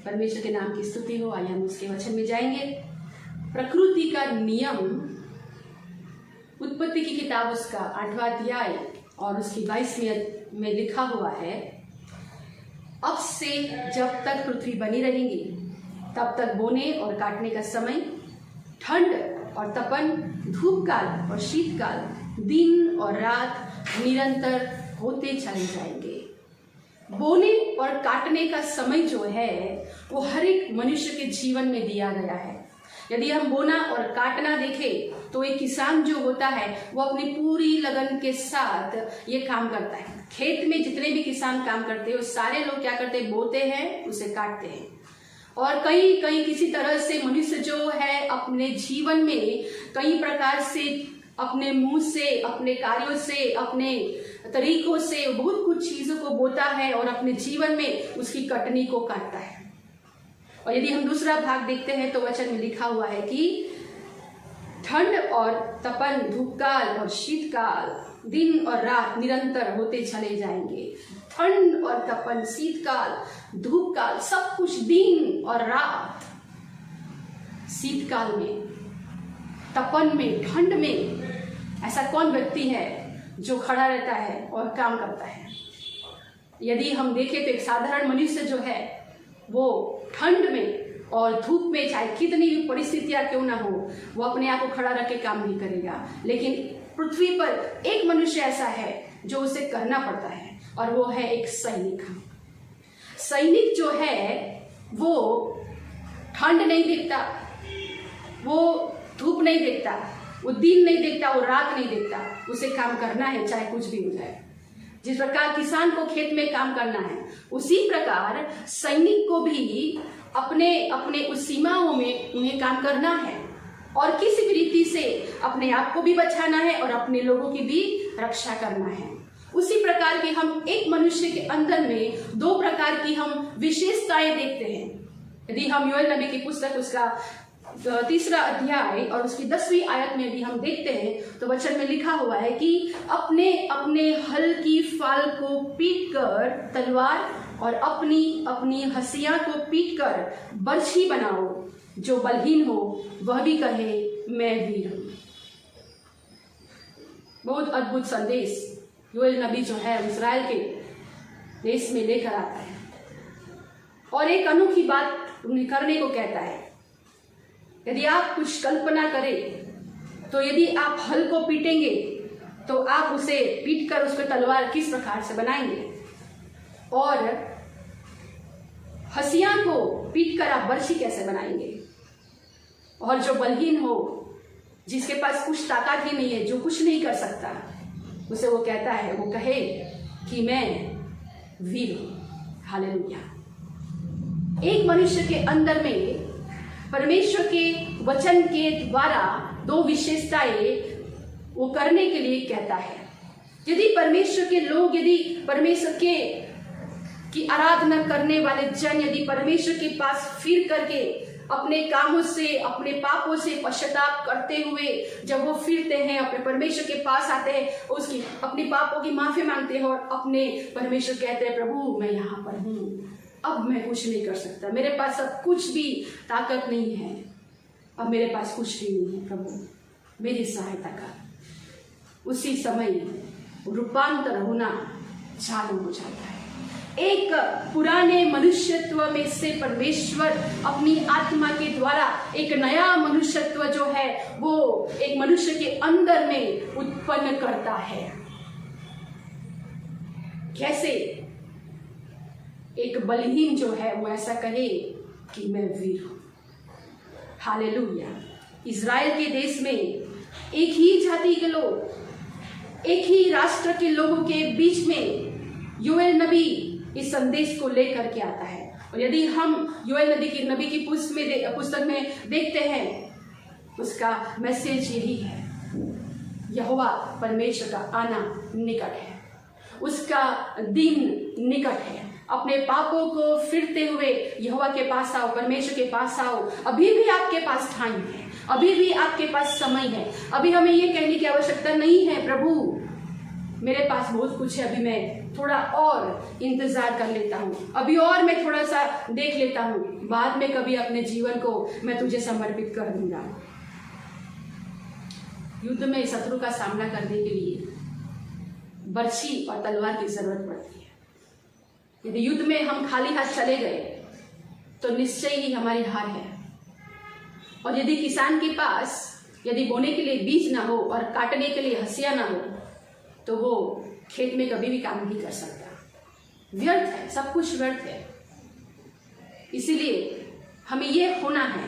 परमेश्वर के नाम की स्तुति हो। आइए हम उसके वचन में जाएंगे। प्रकृति का नियम, उत्पत्ति की किताब उसका 8वां अध्याय और उसकी 22 में लिखा हुआ है, अब से जब तक पृथ्वी बनी रहेगी तब तक बोने और काटने का समय, ठंड और तपन, धूप काल और शीतकाल, दिन और रात निरंतर होते चले जाएंगे। बोने और काटने का समय जो है वो हर एक मनुष्य के जीवन में दिया गया है। यदि हम बोना और काटना देखें तो एक किसान जो होता है वो अपनी पूरी लगन के साथ ये काम करता है। खेत में जितने भी किसान काम करते हैं वो सारे लोग क्या करते हैं, बोते हैं, उसे काटते हैं। और कई किसी तरह से मनुष्य जो है अपने जीवन में कई प्रकार से अपने मुंह से, अपने कार्यों से, अपने तरीकों से बहुत कुछ चीजों को बोता है और अपने जीवन में उसकी कटनी को काटता है। और यदि हम दूसरा भाग देखते हैं तो वचन में लिखा हुआ है कि ठंड और तपन, धूपकाल और शीतकाल, दिन और रात निरंतर होते चले जाएंगे। ठंड और तपन, शीतकाल, धूपकाल, सब कुछ दिन और रात। शीतकाल में, तपन में, ठंड में ऐसा कौन व्यक्ति है जो खड़ा रहता है और काम करता है? यदि हम देखें तो एक साधारण मनुष्य जो है वो ठंड में और धूप में चाहे कितनी भी परिस्थितियां क्यों ना हो, वो अपने आप को खड़ा रख के काम नहीं करेगा। लेकिन पृथ्वी पर एक मनुष्य ऐसा है जो उसे करना पड़ता है और वो है एक सैनिक। सैनिक जो है वो ठंड नहीं देखता, वो धूप नहीं देखता, वो दिन नहीं देखता, वो रात नहीं देखता, उसे काम करना है चाहे कुछ भी हो जाए। जिस प्रकार किसान को खेत में काम करना है, उसी प्रकार सैनिक को भी अपने अपने उस सीमाओं में उन्हें काम करना है और किसी भी रीति से अपने आप को भी बचाना है और अपने लोगों की भी रक्षा करना है। उसी प्रकार के हम एक मनुष्य के अंदर में दो प्रकार की हम विशेषताएं देखते हैं। यदि हम योएल नबी की पुस्तक उसका 3रा अध्याय और उसकी 10वीं आयत में भी हम देखते हैं तो वचन में लिखा हुआ है कि अपने अपने हल की फाल को पीट कर तलवार और अपनी अपनी हंसिया को पीट कर बर्छी बनाओ, जो बलहीन हो वह भी कहे मैं वीर हूं। बहुत अद्भुत संदेश योएल नबी जो है इस्राएल के देश में लेकर आता है और एक अनोखी बात उन्हें करने को कहता है। यदि आप कुछ कल्पना करें तो यदि आप हल को पीटेंगे तो आप उसे पीट कर उस पर तलवार किस प्रकार से बनाएंगे, और हंसिया को पीट कर आप बर्छी कैसे बनाएंगे। और जो बलहीन हो, जिसके पास कुछ ताकत ही नहीं है, जो कुछ नहीं कर सकता, उसे वो कहता है, वो कहे कि मैं वीर हूं। हालेलुया। एक मनुष्य के अंदर में परमेश्वर के वचन के द्वारा दो विशेषताएं वो करने के लिए कहता है। यदि परमेश्वर के लोग, यदि परमेश्वर की आराधना करने वाले जन यदि परमेश्वर के पास फिर करके अपने कामों से, अपने पापों से पश्चाताप करते हुए जब वो फिरते हैं, अपने परमेश्वर के पास आते हैं, उसकी अपने पापों की माफी मांगते हैं और अपने परमेश्वर कहते हैं, प्रभु मैं यहाँ पर हूँ, अब मैं कुछ नहीं कर सकता, मेरे पास अब कुछ भी ताकत नहीं है, अब मेरे पास कुछ भी नहीं है, प्रभु मेरी सहायता कर। उसी समय रूपांतर होना चालू हो जाता है। एक पुराने मनुष्यत्व में से परमेश्वर अपनी आत्मा के द्वारा एक नया मनुष्यत्व जो है वो एक मनुष्य के अंदर में उत्पन्न करता है। कैसे? एक बलहीन जो है वो ऐसा कहे कि मैं वीर हूं। हालेलुया। इज़राइल के देश में एक ही जाति के लोग, एक ही राष्ट्र के लोगों के बीच में योएल नबी इस संदेश को लेकर के आता है। और यदि हम योएल नबी की पुस्तक में देखते हैं, उसका मैसेज यही है, यहोवा परमेश्वर का आना निकट है, उसका दिन निकट है। अपने पापों को फिरते हुए यहोवा के पास आओ, परमेश्वर के पास आओ। अभी भी आपके पास टाइम है, अभी भी आपके पास समय है। अभी हमें ये कहने की आवश्यकता नहीं है, प्रभु मेरे पास बहुत कुछ है, अभी मैं थोड़ा और इंतजार कर लेता हूँ, अभी और मैं थोड़ा सा देख लेता हूँ, बाद में कभी अपने जीवन को मैं तुझे समर्पित कर दूंगा। युद्ध में शत्रु का सामना करने के लिए बर्छी और तलवार की जरूरत पड़ती है। यदि युद्ध में हम खाली हाथ चले गए तो निश्चय ही हमारी हार है। और यदि किसान के पास यदि बोने के लिए बीज ना हो और काटने के लिए हंसिया ना हो तो वो खेत में कभी भी काम नहीं कर सकता। व्यर्थ है, सब कुछ व्यर्थ है। इसीलिए हमें ये होना है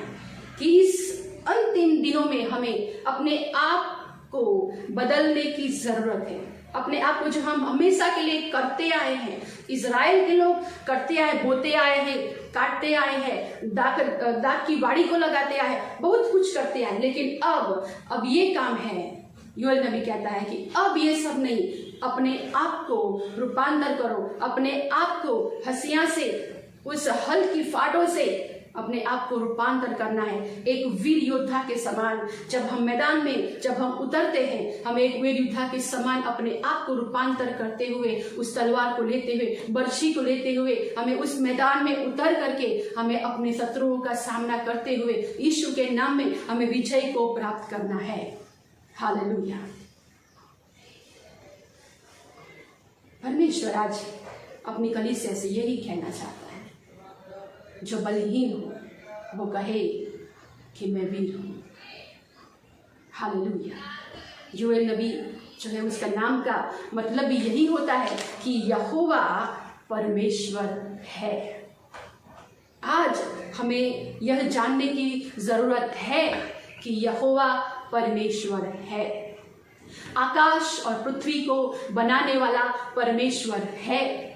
कि इस अंतिम दिनों में हमें अपने आप को बदलने की जरूरत है। अपने आप को जो हम हमेशा के लिए करते आए हैं, इजराइल के लोग करते आए, बोते आए हैं, काटते आए हैं, दाख की बाड़ी को लगाते आए हैं, बहुत कुछ करते आए, लेकिन अब ये काम है। योएल नबी कहता है कि अब ये सब नहीं, अपने आप को रूपांतर करो, अपने आप को हंसिया से, उस हल की फाटों से अपने आप को रूपांतर करना है। एक वीर योद्धा के समान जब हम मैदान में जब हम उतरते हैं, हम एक वीर योद्धा के समान अपने आप को रूपांतर करते हुए, उस तलवार को लेते हुए, बर्छी को लेते हुए, हमें उस मैदान में उतर करके हमें अपने शत्रुओं का सामना करते हुए यीशु के नाम में हमें विजय को प्राप्त करना है। हालेलुया। परमेश्वर आज अपनी कलीसिया से यही कहना चाहता है, जो बलहीन हो वो कहे कि मैं वीर हूं। हालेलुया। योएल नबी जो है उसका नाम का मतलब भी यही होता है कि यहोवा परमेश्वर है। आज हमें यह जानने की जरूरत है कि यहोवा परमेश्वर है। आकाश और पृथ्वी को बनाने वाला परमेश्वर है।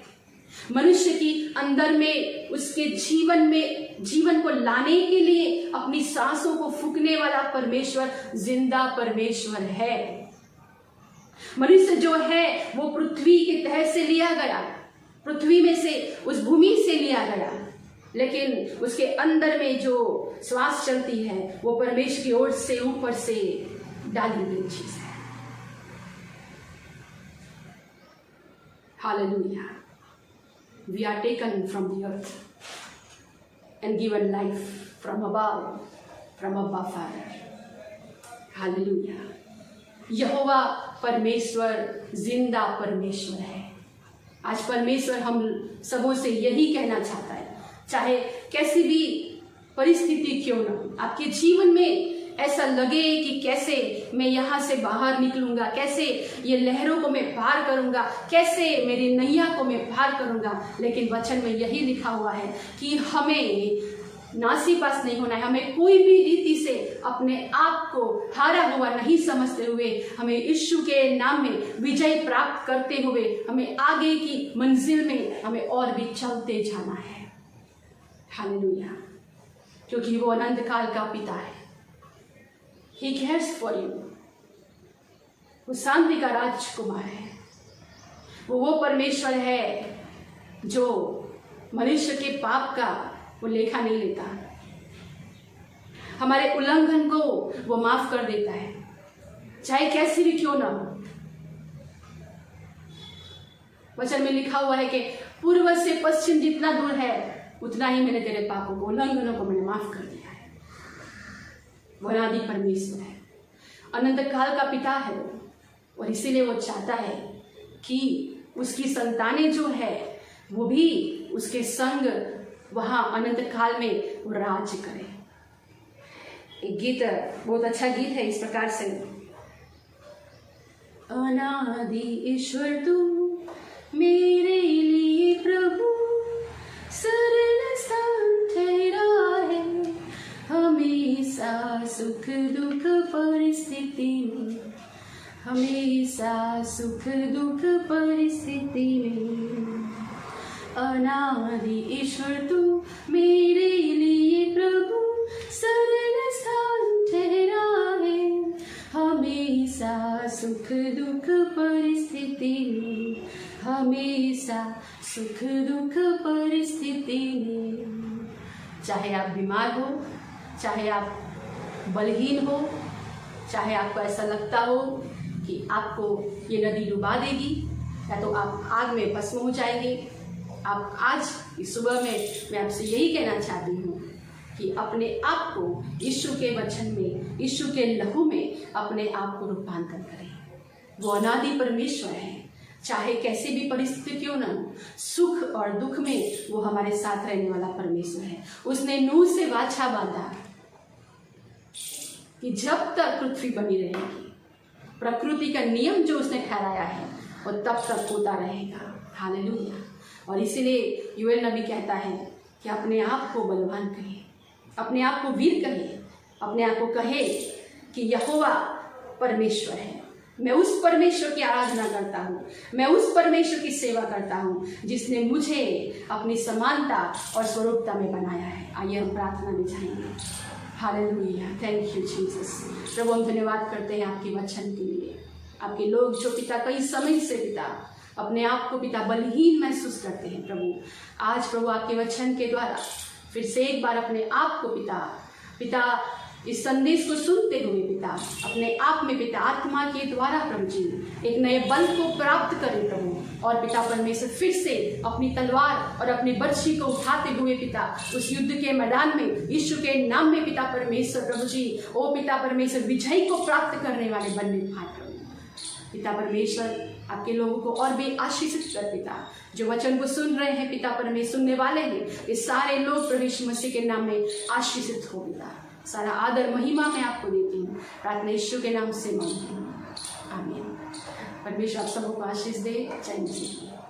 मनुष्य की अंदर में उसके जीवन को लाने के लिए अपनी सांसों को फूंकने वाला परमेश्वर जिंदा परमेश्वर है। मनुष्य जो है वो पृथ्वी के तह से लिया गया, पृथ्वी में से, उस भूमि से लिया गया, लेकिन उसके अंदर में जो श्वास चलती है वो परमेश्वर की ओर से ऊपर से डाली गई चीज है। Hallelujah. We are taken from the earth and given life from above Father. Hallelujah. यहोवा परमेश्वर जिंदा परमेश्वर है। आज परमेश्वर हम सबों से यही कहना चाहता है, चाहे कैसी भी परिस्थिति क्यों न हो, आपके जीवन में ऐसा लगे कि कैसे मैं यहाँ से बाहर निकलूंगा, कैसे ये लहरों को मैं पार करूंगा, कैसे मेरी नैया को मैं पार करूंगा, लेकिन वचन में यही लिखा हुआ है कि हमें नासीपास नहीं होना है। हमें कोई भी रीति से अपने आप को हारा हुआ नहीं समझते हुए हमें यीशु के नाम में विजय प्राप्त करते हुए हमें आगे की मंजिल में हमें और भी चलते जाना है। हालेलुया। क्योंकि वो अनंत काल का पिता है। He cares for you. वो शांति का राजकुमार है। वो परमेश्वर है जो मनुष्य के पाप का वो लेखा नहीं लेता, हमारे उल्लंघन को वो माफ कर देता है, चाहे कैसी भी क्यों ना हो। वचन में लिखा हुआ है कि पूर्व से पश्चिम जितना दूर है उतना ही मैंने तेरे पापों को, उल्लंघनों को मैंने माफ कर दिया है। वो अनादि परमेश्वर है, अनंत काल का पिता है और इसीलिए वो चाहता है कि उसकी संतानें जो है वो भी उसके संग वहां अनंत काल में वो राज करे। एक गीत, बहुत अच्छा गीत है, इस प्रकार से, अनादि ईश्वर तू मेरे लिए प्रभु, शरण स्थान तेरा है, हमेशा सुख दुख परिस्थिति में, हमेशा सुख दुख परिस्थिति में, अनादि ईश्वर तू मेरे लिए प्रभु, शरण स्थान तेरा है, हमेशा सुख दुख परिस्थिति में, हमेशा सुख दुख परिस्थिति में। चाहे आप बीमार हो, चाहे आप बलहीन हो, चाहे आपको ऐसा लगता हो कि आपको ये नदी डुबा देगी, या तो आप आग में भस्म हो जाएंगे। आप आज इस सुबह में मैं आपसे यही कहना चाहती हूँ कि अपने आप को यीशु के वचन में, यीशु के लहू में अपने आप को रूपांतर करें। वो अनादि परमेश्वर है, चाहे कैसे भी परिस्थिति क्यों ना हो, सुख और दुख में वो हमारे साथ रहने वाला परमेश्वर है। उसने नूह से वाचा बांधा कि जब तक पृथ्वी बनी रहेगी, प्रकृति का नियम जो उसने ठहराया है वो तब तक होता रहेगा। हालेलुया। और इसीलिए यूएल नबी कहता है कि अपने आप को बलवान कहिए, अपने आप को वीर कहिए, अपने आप को कहे कि यहोवा परमेश्वर है। मैं उस परमेश्वर की आराधना करता हूँ, मैं उस परमेश्वर की सेवा करता हूँ जिसने मुझे अपनी समानता और स्वरूपता में बनाया है। आइए हम प्रार्थना में जाएंगे। Hallelujah, thank you Jesus. प्रभु हम धन्यवाद करते हैं आपके वचन के लिए। आपके लोग जो पिता कई समय से पिता अपने आप को पिता बलहीन महसूस करते हैं, प्रभु आज प्रभु आपके वचन के द्वारा फिर से एक बार अपने आप को पिता इस संदेश को सुनते हुए पिता अपने आप में पिता आत्मा के द्वारा प्रभु जी एक नए बल को प्राप्त करें प्रभु। और पिता परमेश्वर फिर से अपनी तलवार और अपनी बर्छी को उठाते हुए पिता उस युद्ध के मैदान में यीशु के नाम में पिता परमेश्वर प्रभु जी ओ पिता परमेश्वर विजय को प्राप्त करने वाले बनने पाए प्रभु। पिता परमेश्वर आपके लोगों को और भी आशीषित कर पिता, जो वचन को सुन रहे हैं पिता परमेश्वर, सुनने वाले हैं, ये सारे लोग प्रभु यीशु मसीह के नाम में आशीषित हो पिता। सारा आदर महिमा मैं आपको देती हूँ, प्रार्थना यीशु के नाम से मांगती हूँ, आमीन। परमेश्वर आप सबको आशीष दे। जय मसीह।